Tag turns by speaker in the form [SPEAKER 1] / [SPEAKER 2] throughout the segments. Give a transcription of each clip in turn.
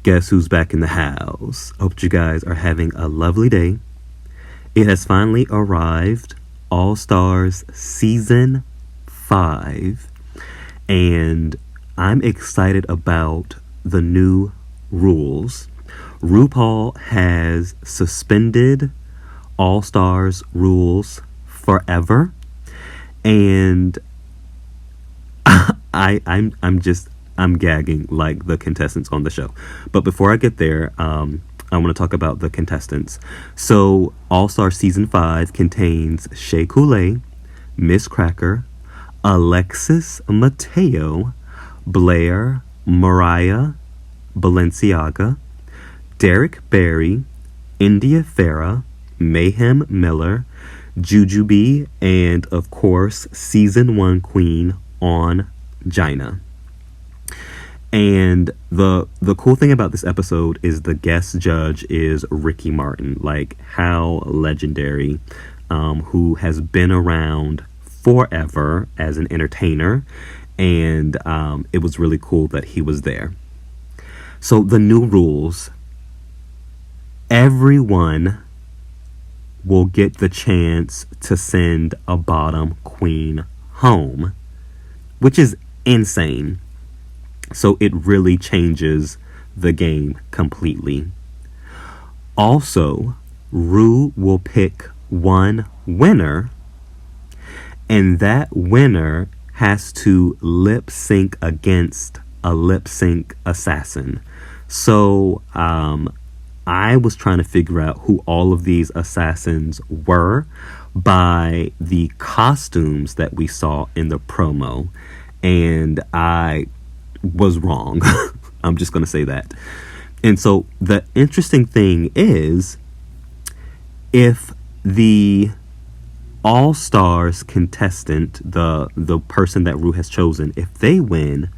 [SPEAKER 1] Guess who's back in the house? Hope you guys are having a lovely day. It has finally arrived, All Stars Season 5. And I'm excited about the new rules. RuPaul has suspended All Stars rules forever. And I'm gagging like the contestants on the show. But before I get there, I want to talk about the contestants. So All-Star Season 5 contains Shea, Coulee, Miss Cracker, Alexis, Mateo, Blair, Mariah, Balenciaga, Derrick, India, Ferrah, Mayhem, Miller, Jujubee, and of course Season 1 Queen Ongina. And the cool thing about this episode is the guest judge is Ricky Martin. Like, how legendary, who has been around forever as an entertainer. And it was really cool that he was there. So the new rules, everyone will get the chance to send a bottom queen home, which is insane. So it really changes the game completely. Also, Ru will pick one winner, and that winner has to lip sync against a lip sync assassin. So I was trying to figure out who all of these assassins were by the costumes that we saw in the promo, and I was wrong. I'm just going to say that. And so the interesting thing is, if the All-Stars contestant, the person that Ru has chosen, if they win,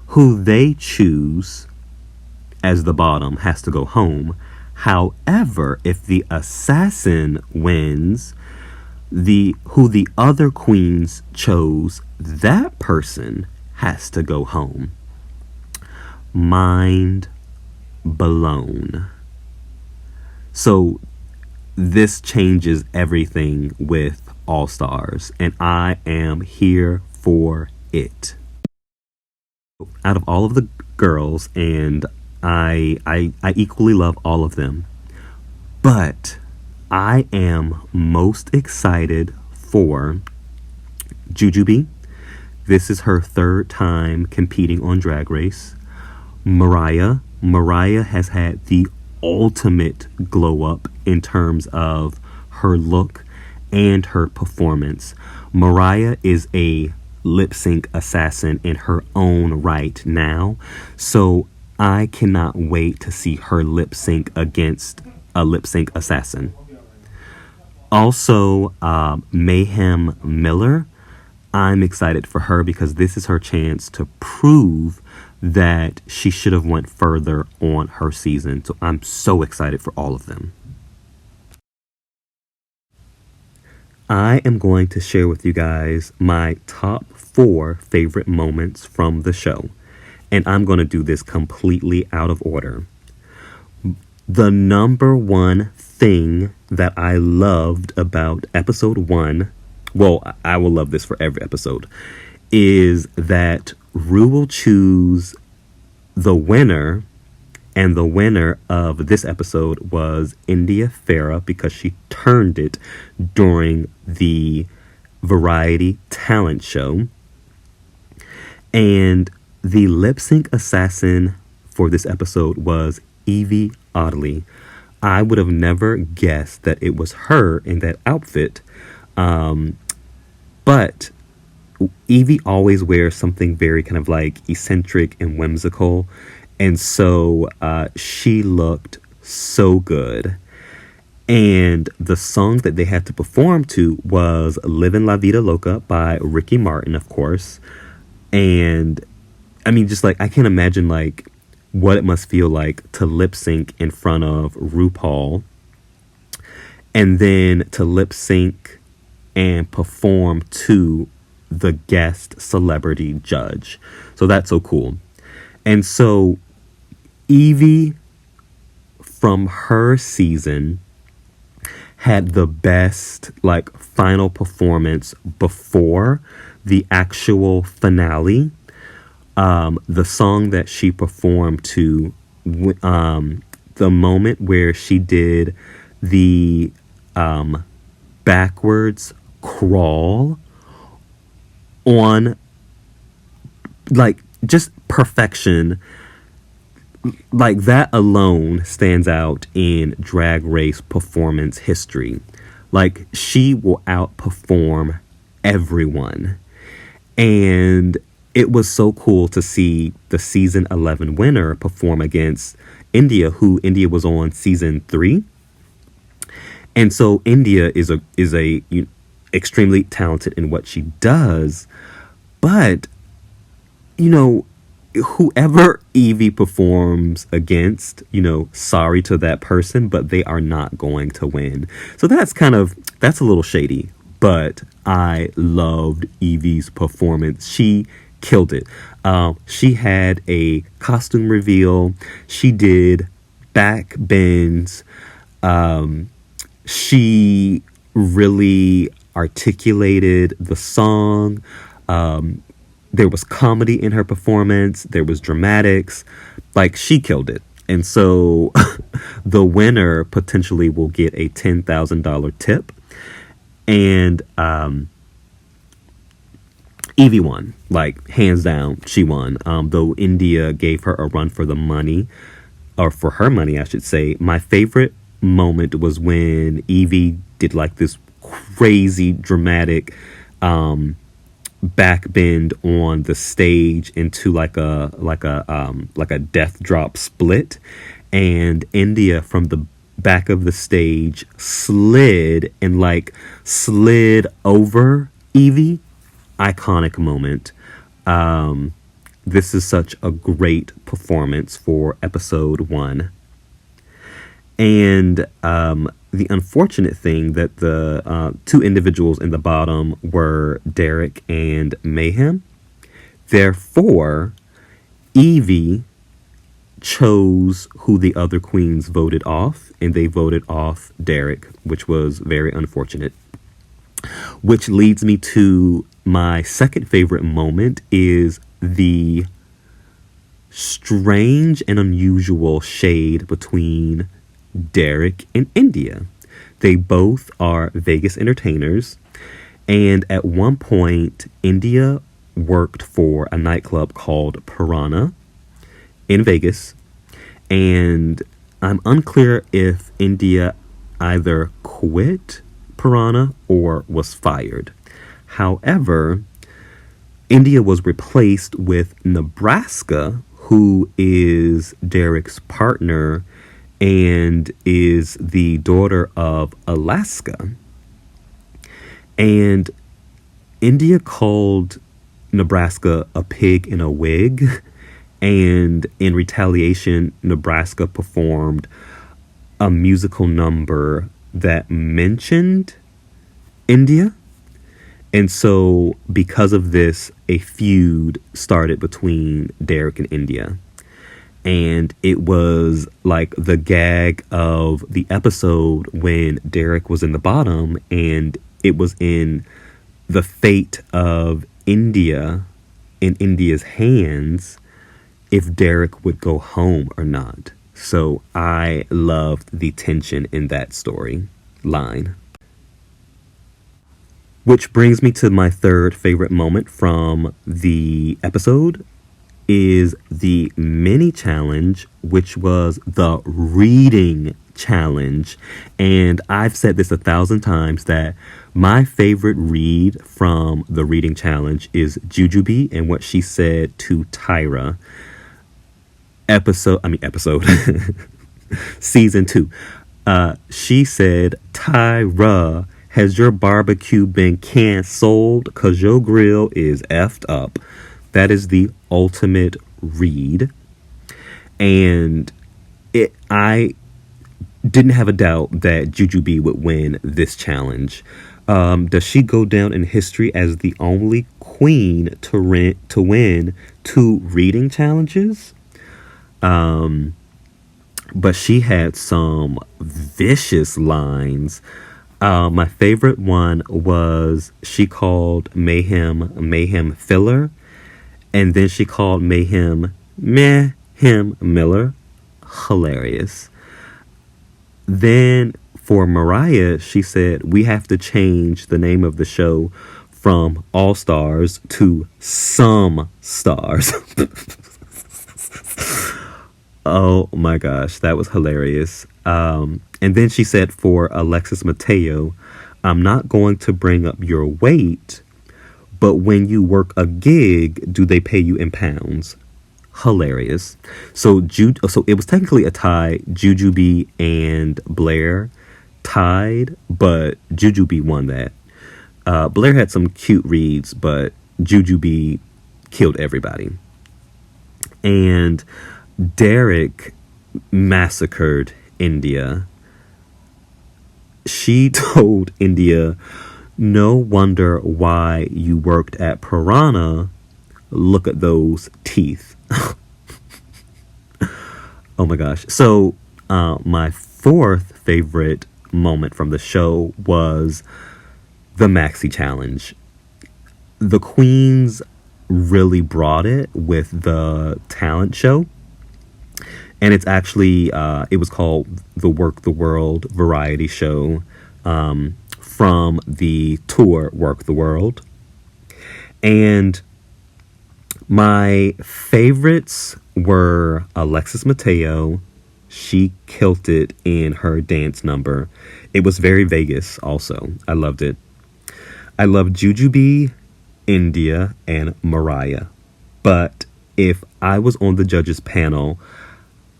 [SPEAKER 1] who they choose as the bottom has to go home. However, if the assassin wins, who the other queens chose, that person has to go home. Mind blown. So this changes everything with All Stars, and I am here for it. Out of all of the girls, and I equally love all of them, but I am most excited for Jujubee. This is her third time competing on Drag Race. Mariah has had the ultimate glow up in terms of her look and her performance. Mariah is a lip sync assassin in her own right now, so I cannot wait to see her lip sync against a lip sync assassin. Also, Mayhem Miller, I'm excited for her because this is her chance to prove that she should have went further on her season. So I'm so excited for all of them. I am going to share with you guys my top 4 favorite moments from the show. And I'm going to do this completely out of order. The number one thing that I loved about episode 1, well, I will love this for every episode, is that Ru will choose the winner, and the winner of this episode was India Ferrah because she turned it during the variety talent show. And the lip sync assassin for this episode was Evie Oddly. I would have never guessed that it was her in that outfit. But Evie always wears something very kind of like eccentric and whimsical. And so she looked so good. And the song that they had to perform to was Livin' La Vida Loca by Ricky Martin, of course. And I mean, just like, I can't imagine like what it must feel like to lip sync in front of RuPaul, and then to lip sync and perform to the guest celebrity judge. So that's so cool. And so Evie, from her season, had the best like final performance before the actual finale. The song that she performed to, the moment where she did the backwards crawl on, like, just perfection. Like, that alone stands out in Drag Race performance history. Like, she will outperform everyone. And it was so cool to see the season 11 winner perform against India, who India was on season 3. And so India is extremely talented in what she does. But, whoever Evie performs against, sorry to that person, but they are not going to win. So that's a little shady, but I loved Evie's performance. She killed it. She had a costume reveal. She did back bends. She really articulated the song. There was comedy in her performance. There was dramatics. Like, she killed it. And so the winner potentially will get a $10,000 tip. And Evie won. Like, hands down, she won. Though India gave her a run for the money, or for her money, I should say. My favorite moment was when Evie did like this crazy dramatic back bend on the stage into like a death drop split, and India from the back of the stage slid over Evie. Iconic moment. This is such a great performance for episode 1. And the unfortunate thing that the 2 individuals in the bottom were Derrick and Mayhem. Therefore, Evie chose who the other queens voted off, and they voted off Derrick, which was very unfortunate. Which leads me to my second favorite moment, is the strange and unusual shade between Derrick and India. They both are Vegas entertainers, and at one point India worked for a nightclub called Piranha in Vegas, and I'm unclear if India either quit Piranha or was fired. However, India was replaced with Nebraska, who is Derrick's partner and is the daughter of Alaska. And India called Nebraska a pig in a wig, and in retaliation, Nebraska performed a musical number that mentioned India. And so because of this, a feud started between Derrick and India. And it was like the gag of the episode when Derrick was in the bottom, and it was in the fate of India, in India's hands, if Derrick would go home or not. So I loved the tension in that storyline. Which brings me to my third favorite moment from the episode, is the mini challenge, which was the reading challenge. And I've said this 1,000 times that my favorite read from the reading challenge is Jujubee and what she said to Tyra. Season 2. She said, "Tyra, has your barbecue been canceled? 'Cause your grill is effed up." That is the ultimate read. And I didn't have a doubt that Jujubee would win this challenge. Does she go down in history as the only queen to win 2 reading challenges? But she had some vicious lines. My favorite one was she called Mayhem filler, and then she called Mayhem Miller. Hilarious. Then for Mariah, she said, we have to change the name of the show from All Stars to Some Stars. Oh my gosh, that was hilarious. And then she said for Alexis Mateo, I'm not going to bring up your weight, but when you work a gig, do they pay you in pounds? Hilarious. So it was technically a tie. Jujubee and Blair tied, but Jujubee won that. Blair had some cute reads, but Jujubee killed everybody. And Derrick massacred India. She told India, no wonder why you worked at Piranha. Look at those teeth. Oh my gosh. So my fourth favorite moment from the show was the Maxi challenge. The queens really brought it with the talent show. And it's actually, it was called the Work the World variety show from the tour Work the World. And my favorites were Alexis Mateo. She killed it in her dance number. It was very Vegas also. I loved it. I loved Jujubee, India, and Mariah. But if I was on the judges panel,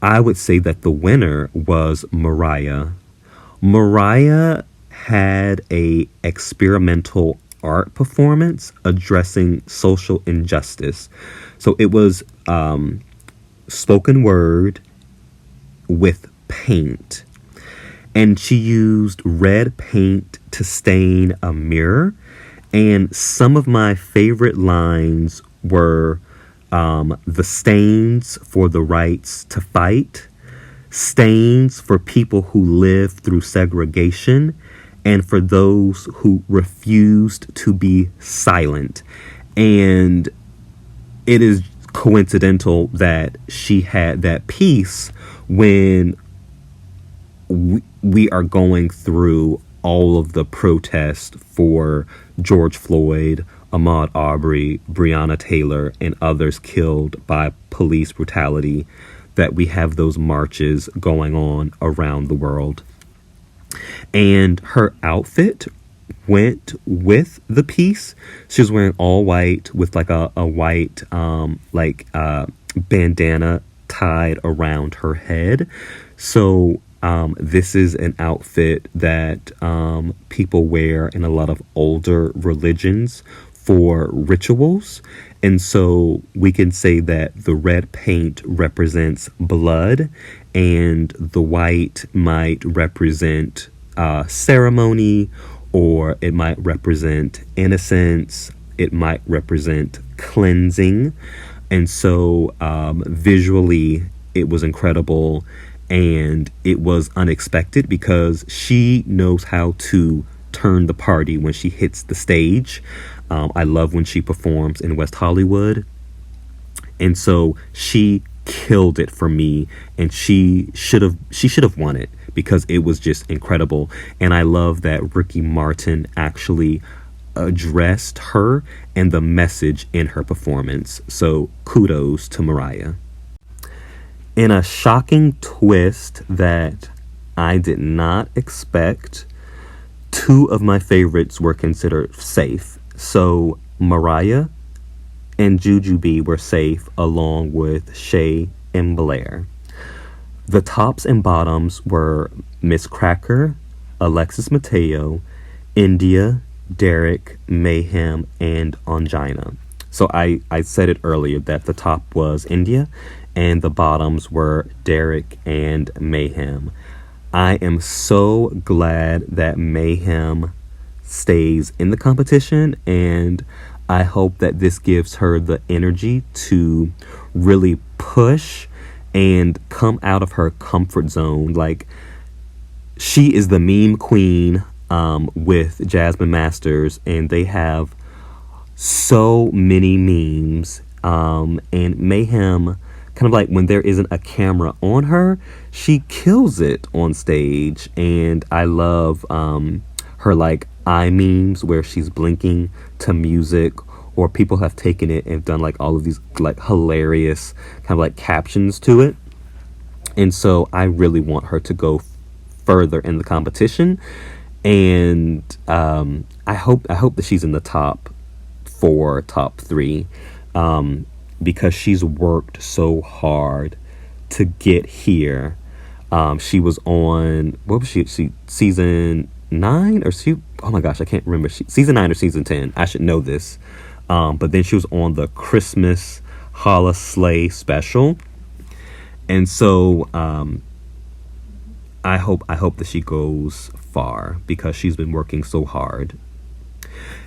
[SPEAKER 1] I would say that the winner was Mariah. Mariah had a experimental art performance addressing social injustice. So it was spoken word with paint. And she used red paint to stain a mirror. And some of my favorite lines were the stains for the rights to fight, stains for people who live through segregation, and for those who refused to be silent. And it is coincidental that she had that piece when we are going through all of the protests for George Floyd, Ahmaud Arbery, Breonna Taylor, and others killed by police brutality, that we have those marches going on around the world. And her outfit went with the piece. She was wearing all white with like a white bandana tied around her head. So this is an outfit that people wear in a lot of older religions for rituals. And so we can say that the red paint represents blood and the white might represent ceremony, or it might represent innocence. It might represent cleansing. And so visually it was incredible, and it was unexpected because she knows how to turn the party when she hits the stage. I love when she performs in West Hollywood. And so she killed it for me, and she should have won it because it was just incredible. And I love that Ricky Martin actually addressed her and the message in her performance. So kudos to Mariah. In a shocking twist that I did not expect, two of my favorites were considered safe. So Mariah and Jujubee were safe, along with Shea and Blair. The tops and bottoms were Miss Cracker, Alexis Mateo, India, Derrick, Mayhem, and Ongina. So I said it earlier that the top was India and the bottoms were Derrick and Mayhem. I am so glad that Mayhem stays in the competition, and I hope that this gives her the energy to really push and come out of her comfort zone. Like, she is the meme queen with Jasmine Masters, and they have so many memes. And Mayhem, kind of like when there isn't a camera on her, she kills it on stage. And I love her like eye memes where she's blinking to music, or people have taken it and done like all of these like hilarious kind of like captions to it. And so I really want her to go further in the competition. And I hope that she's in the top 4, top 3, because she's worked so hard to get here. She was on, what was she season 9 or oh my gosh, I can't remember, season 9 or season 10. I should know this. But then she was on the Christmas Holla Slay special. And so I hope that she goes far, because she's been working so hard.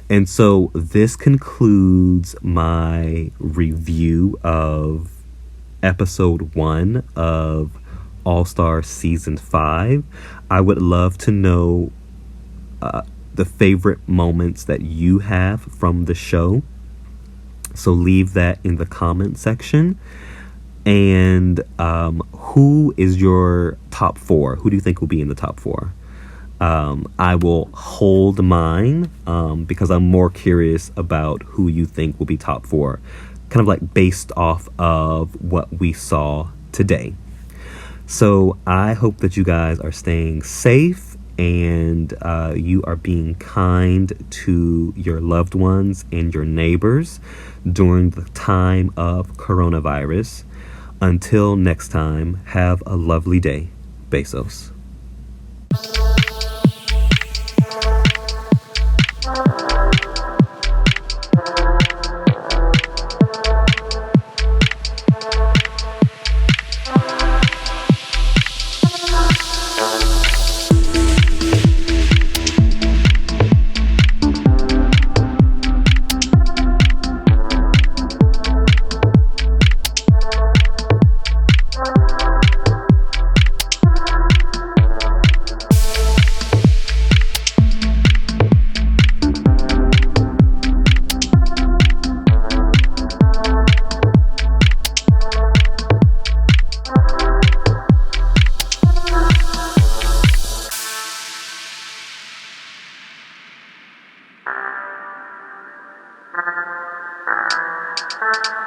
[SPEAKER 1] And so this concludes my review of episode 1 of All Star Season 5. I would love to know the favorite moments that you have from the show. So leave that in the comment section. And who is your top 4? Who do you think will be in the top 4? I will hold mine because I'm more curious about who you think will be top 4, kind of like based off of what we saw today. So I hope that you guys are staying safe, and you are being kind to your loved ones and your neighbors during the time of coronavirus. Until next time, have a lovely day. Besos.
[SPEAKER 2] Thank you.